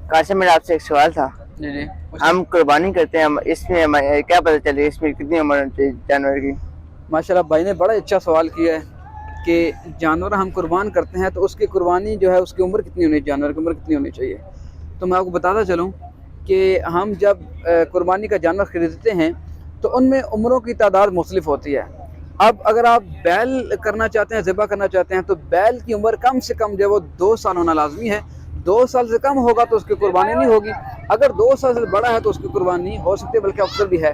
कासिम, मेरा आपसे एक सवाल था। जी जी। हम कुर्बानी करते हैं, हम इसमें हमें क्या पता चले इसमें कितनी उम्र होनी चाहिए जानवर की? माशाल्लाह भाई ने बड़ा अच्छा सवाल किया है कि जानवर हम कुर्बान करते हैं तो उसकी कुर्बानी जो है उसकी उम्र कितनी होनी, जानवर की उम्र कितनी होनी चाहिए। तो मैं आपको बताता चलूँ कि हम जब कुर्बानी का जानवर ख़रीदते हैं तो उनमें उम्रों की तादाद मुख्तलिफ होती है। अब अगर आप बैल करना चाहते हैं, ज़िबा करना चाहते हैं, तो बैल की उम्र कम से कम जो है वो 2 साल होना लाजमी है। 2 साल से कम होगा तो उसकी कुर्बानी नहीं होगी। अगर 2 साल से बड़ा है तो उसकी कुर्बानी हो सकती है, बल्कि अफजल भी है।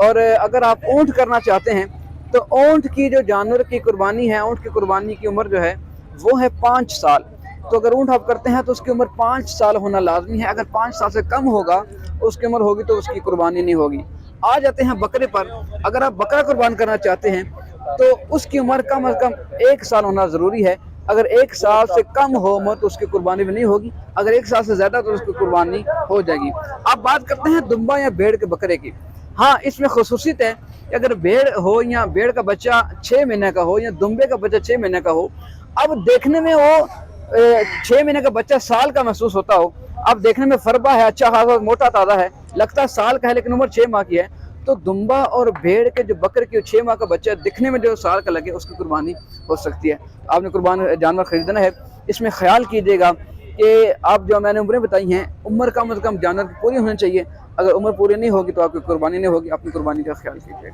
और अगर आप ऊँट करना चाहते हैं तो ऊँट की जो जानवर की कुर्बानी है, ऊँट की कुर्बानी की उम्र जो है वो है 5 साल। तो अगर ऊँट आप करते हैं तो उसकी उम्र 5 साल होना लाजमी है। अगर 5 साल से कम होगा उसकी उम्र होगी तो उसकी कुर्बानी नहीं होगी। आ जाते हैं बकरे पर। अगर आप बकरा कुर्बान करना चाहते हैं तो उसकी उम्र कम से कम 1 साल होना ज़रूरी है। अगर 1 साल से कम हो उम्र तो उसकी कुर्बानी भी नहीं होगी। अगर 1 साल से ज़्यादा तो उसकी कुर्बानी हो जाएगी। अब बात करते हैं दुम्बा या भेड़ के बकरे की। हाँ, इसमें ख़ुसूसियत है कि अगर भेड़ हो या भेड़ का बच्चा 6 महीने का हो या दुम्बे का बच्चा 6 महीने का हो, अब देखने में वो 6 महीने का बच्चा साल का महसूस होता हो। अब देखने में फरबा है, अच्छा खासा मोटा ताज़ा है, लगता साल का है लेकिन उम्र 6 माह की है। तो दुम्बा और भेड़ के जो बकरे की 6 माह का बच्चा दिखने में जो साल का लगे उसकी कुर्बानी हो सकती है। आपने कुर्बान जानवर खरीदना है, इसमें ख्याल कीजिएगा कि आप जो मैंने उम्रें बताई हैं, उम्र कम से कम जानवर की पूरी होनी चाहिए। अगर उम्र पूरी नहीं होगी तो आपकी कुर्बानी नहीं होगी। अपनी कुर्बानी का ख्याल कीजिएगा।